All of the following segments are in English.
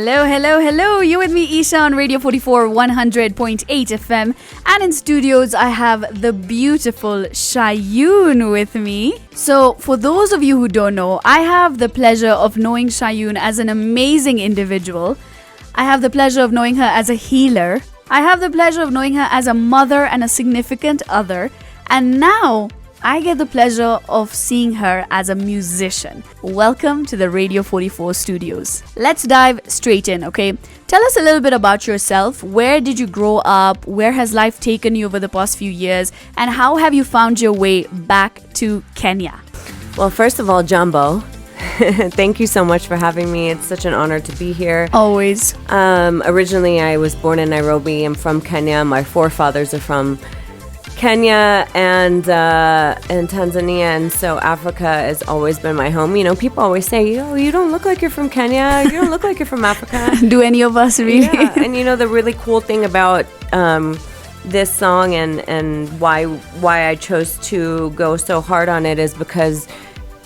Hello, hello, hello. You're with me, Isha, on Radio 44 100.8 FM. And in studios, I have the beautiful Shayoon with me. So, for those of you who don't know, I have the pleasure of knowing Shayoon as an amazing individual. I have the pleasure of knowing her as a healer. I have the pleasure of knowing her as a mother and a significant other. And now, I get the pleasure of seeing her as a musician. Welcome to the Radio 44 studios. Let's dive straight in, okay? Tell us a little bit about yourself. Where did you grow up? Where has life taken you over the past few years? And how have you found your way back to Kenya? Well, first of all, Jambo, thank you so much for having me. It's such an honor to be here. Always. Originally, I was born in Nairobi. I'm from Kenya. My forefathers are from Kenya and Tanzania, and so Africa has always been my home. You know, people always say, "Oh, you don't look like you're from Kenya. You don't look like you're from Africa." Do any of us really? Yeah. And you know, the really cool thing about this song and why I chose to go so hard on it is because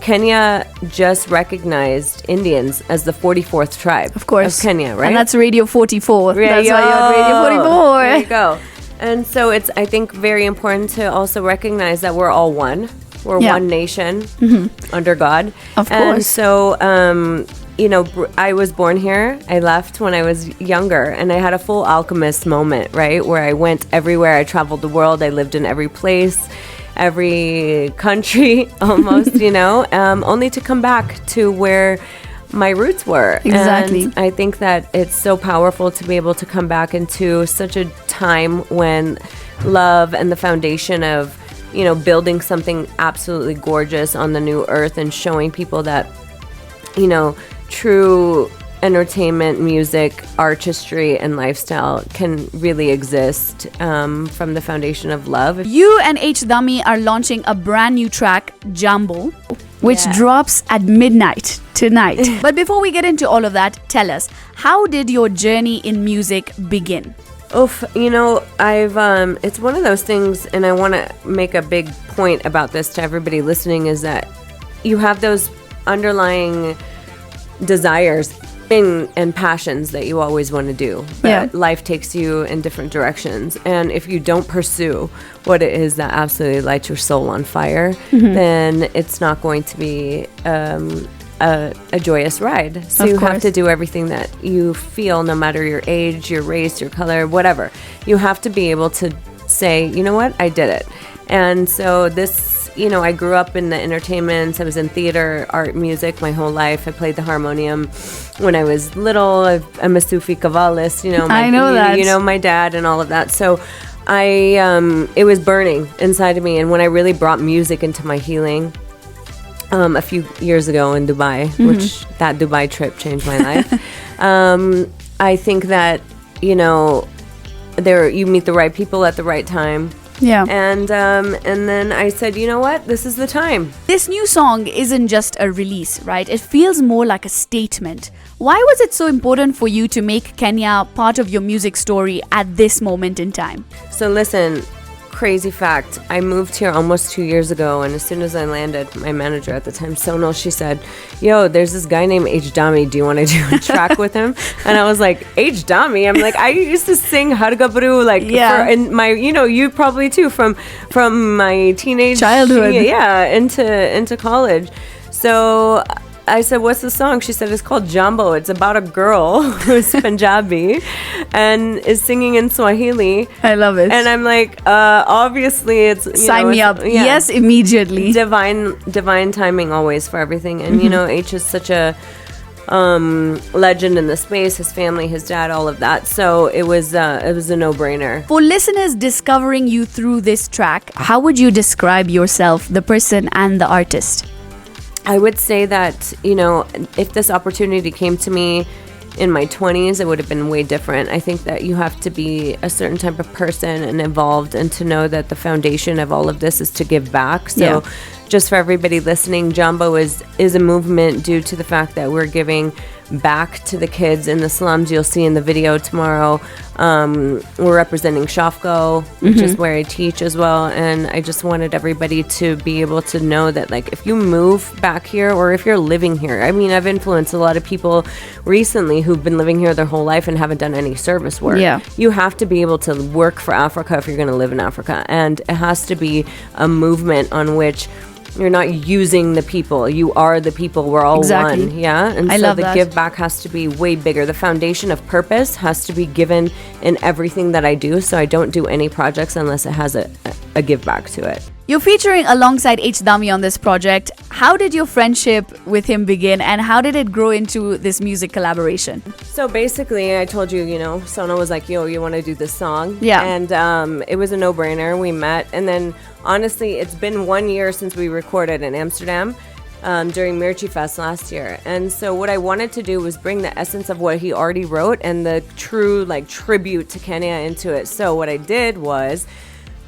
Kenya just recognized Indians as the 44th tribe of course of Kenya, right? And that's Radio 44. That's why you're on Radio 44. There you go. And so it's, I think, very important to also recognize that we're all one. We're one nation under God. Of course. And so, you know, I was born here. I left when I was younger, and I had a full alchemist moment, right? Where I went everywhere. I traveled the world. I lived in every place, every country almost, you know, only to come back to where my roots were. Exactly. And I think that it's so powerful to be able to come back into such a time when love and the foundation of, you know, building something absolutely gorgeous on the new earth and showing people that, you know, true entertainment, music, artistry, and lifestyle can really exist from the foundation of love. You and H Dhami are launching a brand new track, Jambo, which drops at midnight tonight. But before we get into all of that, tell us, how did your journey in music begin? Oof, you know, it's one of those things, and I want to make a big point about this to everybody listening, is that you have those underlying desires and passions that you always want to do, but life takes you in different directions, and if you don't pursue what it is that absolutely lights your soul on fire, then it's not going to be a joyous ride. So you have to do everything that you feel, no matter your age, your race, your color, whatever. You have to be able to say, you know what, I did it. And so this, you know, I grew up in the entertainment. I was in theater, art, music my whole life. I played the harmonium when I was little. I'm a Sufi cavalist, you know. I know that. You know, my dad and all of that. So it was burning inside of me. And when I really brought music into my healing a few years ago in Dubai, which that Dubai trip changed my life, I think that, you know, you meet the right people at the right time. Yeah. And then I said, you know what? This is the time. This new song isn't just a release, right? It feels more like a statement. Why was it so important for you to make Kenya part of your music story at this moment in time? So listen, crazy fact. I moved here almost 2 years ago, and as soon as I landed, my manager at the time, Sonal, she said, yo, there's this guy named H Dhami. Do you want to do a track with him? And I was like, H Dhami? I'm like, I used to sing Hargabru, like, in my, you know, you probably too, from my teenage childhood. Yeah, into college. So I said, what's the song? She said, it's called Jambo. It's about a girl who's Punjabi and is singing in Swahili. I love it. And I'm like, obviously it's... Sign me up. Yeah. Yes, immediately. Divine timing always for everything. And, you know, H is such a legend in the space, his family, his dad, all of that. So it was a no-brainer. For listeners discovering you through this track, how would you describe yourself, the person and the artist? I would say that, you know, if this opportunity came to me in my 20s, it would have been way different. I think that you have to be a certain type of person and evolved, and to know that the foundation of all of this is to give back. So just for everybody listening, Jambo is a movement due to the fact that we're giving back to the kids in the slums. You'll see in the video tomorrow. We're representing Shafko, which is where I teach as well. And I just wanted everybody to be able to know that, like, if you move back here or if you're living here, I mean, I've influenced a lot of people recently who've been living here their whole life and haven't done any service work. Yeah. You have to be able to work for Africa if you're going to live in Africa. And it has to be a movement on which you're not using the people. You are the people. We're all Exactly. one. Yeah. And I so love the that. give back has to be way bigger. The foundation of purpose has to be given in everything that I do. So I don't do any projects unless it has a give back to it. You're featuring alongside H Dhami on this project. How did your friendship with him begin, and how did it grow into this music collaboration? So basically, I told you, Sona was like, yo, you want to do this song? Yeah. And it was a no-brainer. We met. And then, honestly, it's been 1 year since we recorded in Amsterdam during Mirchi Fest last year. And so what I wanted to do was bring the essence of what he already wrote and the true, like, tribute to Kenya into it. So what I did was...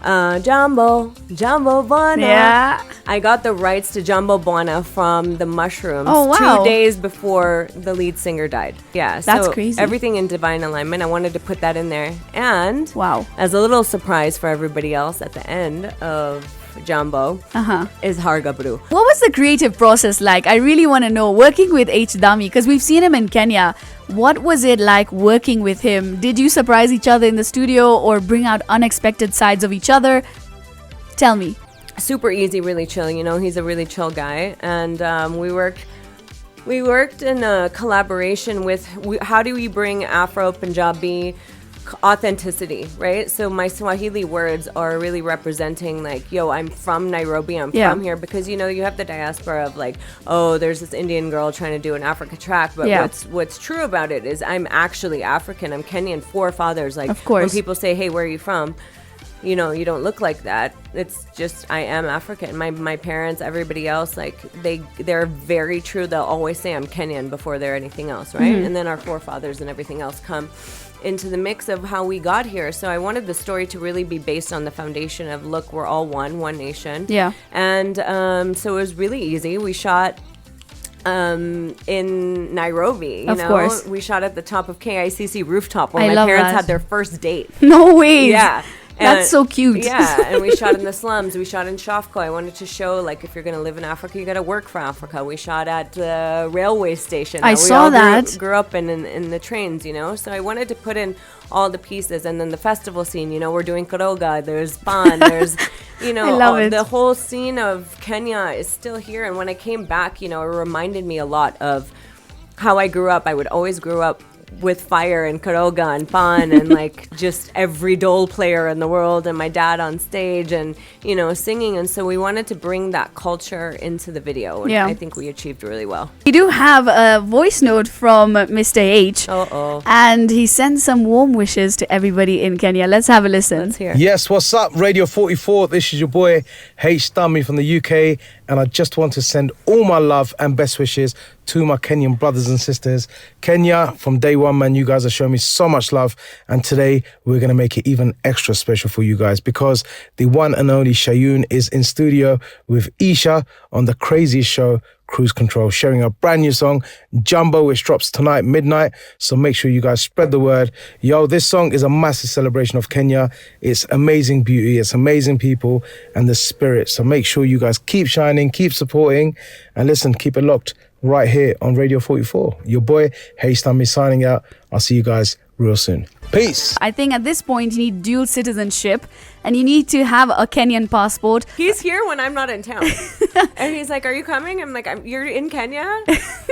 Jambo Bwana. Yeah. I got the rights to Jambo Bwana from the Mushrooms Oh, wow. 2 days before the lead singer died. Yeah, That's so crazy. everything in divine alignment. I wanted to put that in there. And Wow. as a little surprise for everybody else at the end of Jambo is Hargabru. What was the creative process like? I really want to know, working with H Dhami, because we've seen him in Kenya. What was it like working with him? Did you surprise each other in the studio or bring out unexpected sides of each other? Tell me. Super easy, really chill. He's a really chill guy. And we worked in a collaboration with how do we bring Afro Punjabi authenticity, right? So my Swahili words are really representing, like, yo, I'm from Nairobi, I'm Yeah. from here, because you have the diaspora of, like, oh, there's this Indian girl trying to do an Africa track, but Yeah. what's true about it is I'm actually African. I'm Kenyan forefathers. Like, Of course. when people say, hey, where are you from? You don't look like that. It's just, I am African. My parents, everybody else, like, they're very true. They'll always say I'm Kenyan before they're anything else, right? And then our forefathers and everything else come into the mix of how we got here. So I wanted the story to really be based on the foundation of, look, we're all one nation. Yeah. And so it was really easy. We shot in Nairobi, Of course. We shot at the top of KICC rooftop where I my love parents that. had their first date. No way. Yeah. That's so cute. Yeah, and we shot in the slums. We shot in Shafko. I wanted to show, like, if you're going to live in Africa, you got to work for Africa. We shot at the railway station. I We saw all that. Grew up in the trains, So I wanted to put in all the pieces. And then the festival scene, we're doing Koroga. There's Pan. There's, I love it. the whole scene of Kenya is still here. And when I came back, it reminded me a lot of how I grew up. I would always grow up with fire and Karoga and Pan and, like, just every dole player in the world and my dad on stage and, singing. And so we wanted to bring that culture into the video. And Yeah. I think we achieved really well. We do have a voice note from Mr. H. Uh-oh. And he sends some warm wishes to everybody in Kenya. Let's have a listen. Let's hear. Yes, what's up, Radio 44? This is your boy H Dhami from the UK, and I just want to send all my love and best wishes to my Kenyan brothers and sisters. Kenya, from day one, man, you guys have shown me so much love, and today we're going to make it even extra special for you guys because the one and only Shayoon is in studio with Isha on the craziest show, Cruise Control, sharing a brand new song, Jambo, which drops tonight, midnight. So make sure you guys spread the word. Yo, this song is a massive celebration of Kenya. It's amazing beauty, it's amazing people, and the spirit. So make sure you guys keep shining, keep supporting, and listen, keep it locked right here on Radio 44. Your boy, H Dhami, signing out. I'll see you guys real soon. Peace. I think at this point you need dual citizenship and you need to have a Kenyan passport. He's here when I'm not in town. And he's like, are you coming? I'm like, you're in Kenya?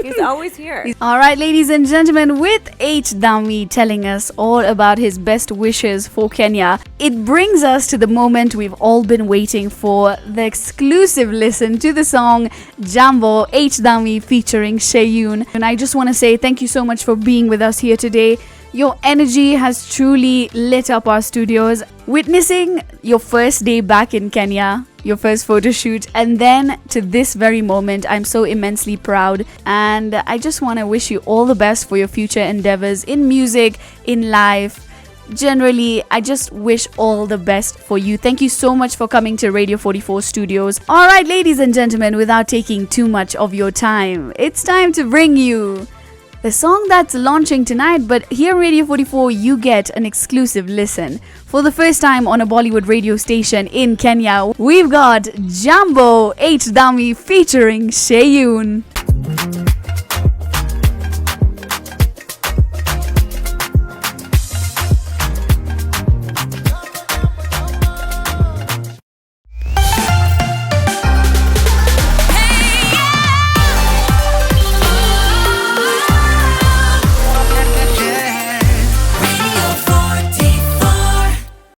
He's always here. All right, ladies and gentlemen, with H Dhami telling us all about his best wishes for Kenya, it brings us to the moment we've all been waiting for, the exclusive listen to the song Jambo, H Dhami featuring Shayoon. And I just want to say thank you so much for being with us here today. Your energy has truly lit up our studios. Witnessing your first day back in Kenya, your first photo shoot, and then to this very moment, I'm so immensely proud. And I just want to wish you all the best for your future endeavors in music, in life. Generally, I just wish all the best for you. Thank you so much for coming to Radio 44 Studios. All right, ladies and gentlemen, without taking too much of your time, it's time to bring you the song that's launching tonight, but here on Radio 44, you get an exclusive listen. For the first time on a Bollywood radio station in Kenya, we've got Jambo, H Dhami featuring Shayoon.